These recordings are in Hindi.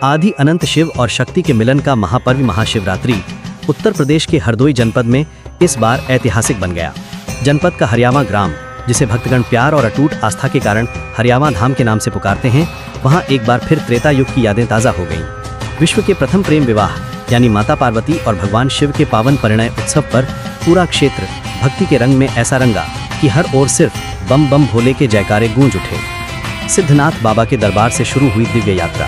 आदि अनंत शिव और शक्ति के मिलन का महापर्व महाशिवरात्रि उत्तर प्रदेश के हरदोई जनपद में इस बार ऐतिहासिक बन गया। जनपद का हरियावा ग्राम, जिसे भक्तगण प्यार और अटूट आस्था के कारण हरियावा धाम के नाम से पुकारते हैं, वहां एक बार फिर त्रेता युग की यादें ताज़ा हो गईं। विश्व के प्रथम प्रेम विवाह यानी माता पार्वती और भगवान शिव के पावन परिणय उत्सव पर पूरा क्षेत्र भक्ति के रंग में ऐसा रंगा कि हर ओर सिर्फ बम बम भोले के जयकारे गूंज उठे। सिद्धनाथ बाबा के दरबार से शुरू हुई दिव्य यात्रा।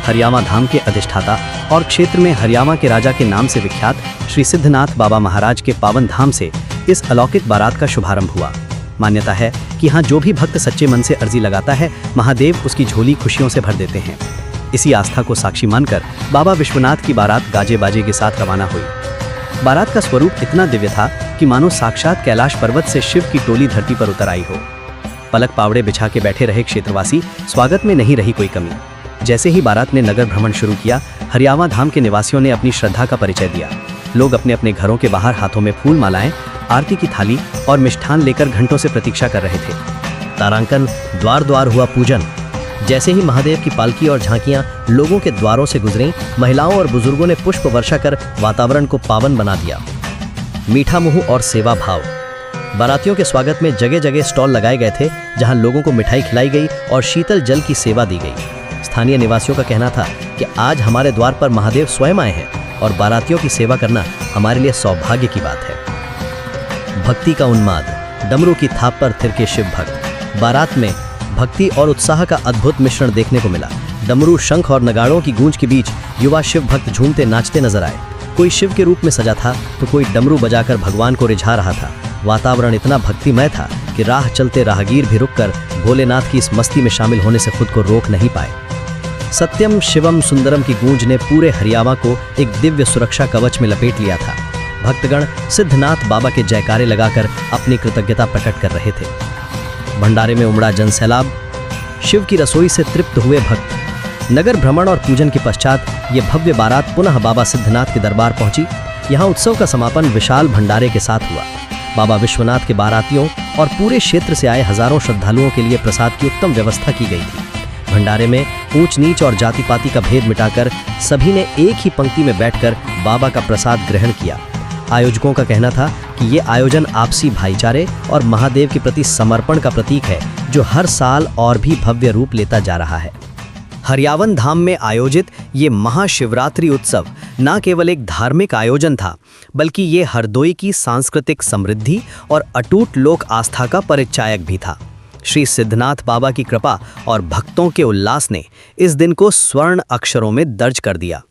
हरियावा धाम के अधिष्ठाता और क्षेत्र में हरियावा के राजा के नाम से विख्यात श्री सिद्धनाथ बाबा महाराज के पावन धाम से इस अलौकिक बारात का शुभारंभ हुआ। मान्यता है कि यहाँ जो भी भक्त सच्चे मन से अर्जी लगाता है, महादेव उसकी झोली खुशियों से भर देते हैं। इसी आस्था को साक्षी मानकर बाबा विश्वनाथ की बारात गाजे बाजे के साथ रवाना हुई। बारात का स्वरूप इतना दिव्य था कि मानो साक्षात कैलाश पर्वत से शिव की टोली धरती पर उतर आई हो। पलक पावड़े बिछा के बैठे रहे क्षेत्रवासी, स्वागत में नहीं रही कोई कमी। जैसे ही बारात ने नगर भ्रमण शुरू किया, हरियावा धाम के निवासियों ने अपनी श्रद्धा का परिचय दिया। लोग अपने अपने घरों के बाहर हाथों में फूल मालाएं, आरती की थाली और मिष्ठान लेकर घंटों से प्रतीक्षा कर रहे थे। तारांकन, द्वार द्वार हुआ पूजन। जैसे ही महादेव की पालकी और झांकियां लोगों के द्वारों से गुजरीं, महिलाओं और बुजुर्गों ने पुष्प वर्षा कर वातावरण को पावन बना दिया। मीठा मुंह और सेवा भाव। बारातियों के स्वागत में जगह जगह स्टॉल लगाए गए थे, जहां लोगों को मिठाई खिलाई गई और शीतल जल की सेवा दी गई। स्थानीय निवासियों का कहना था कि आज हमारे द्वार पर महादेव स्वयं आए हैं और बारातियों की सेवा करना हमारे लिए सौभाग्य की बात है। भक्ति का उन्माद। डमरू की थाप पर थिरके शिव भक्त। बारात में भक्ति और उत्साह का अद्भुत मिश्रण देखने को मिला। डमरू, शंख और नगाड़ों की गूंज के बीच युवा शिव भक्त झूमते नाचते नजर आए। कोई शिव के रूप में सजा था तो कोई डमरू बजाकर भगवान को रिझा रहा था। वातावरण इतना भक्तिमय था कि राह चलते राहगीर भी रुककर भोलेनाथ की इस मस्ती में शामिल होने से खुद को रोक नहीं पाए। सत्यम शिवम सुंदरम की गूंज ने पूरे हरियावा को एक दिव्य सुरक्षा कवच में लपेट लिया था। भक्तगण सिद्धनाथ बाबा के जयकारे लगाकर अपनी कृतज्ञता प्रकट कर रहे थे। भंडारे में उमड़ा जनसैलाब। शिव की रसोई से तृप्त हुए भक्त। नगर भ्रमण और पूजन के पश्चात ये भव्य बारात पुनः बाबा सिद्धनाथ के दरबार पहुंची। यहाँ उत्सव का समापन विशाल भंडारे के साथ हुआ। बाबा विश्वनाथ के बारातियों और पूरे क्षेत्र से आए हजारों श्रद्धालुओं के लिए प्रसाद की उत्तम व्यवस्था की गई थी। भंडारे में ऊंच नीच और जाति पाति का भेद मिटाकर सभी ने एक ही पंक्ति में बैठकर बाबा का प्रसाद ग्रहण किया। आयोजकों का कहना था कि ये आयोजन आपसी भाईचारे और महादेव के प्रति समर्पण का प्रतीक है, जो हर साल और भी भव्य रूप लेता जा रहा है। हरियावन धाम में आयोजित ये महाशिवरात्रि उत्सव न केवल एक धार्मिक आयोजन था, बल्कि ये हरदोई की सांस्कृतिक समृद्धि और अटूट लोक आस्था का परिचायक भी था। श्री सिद्धनाथ बाबा की कृपा और भक्तों के उल्लास ने इस दिन को स्वर्ण अक्षरों में दर्ज कर दिया।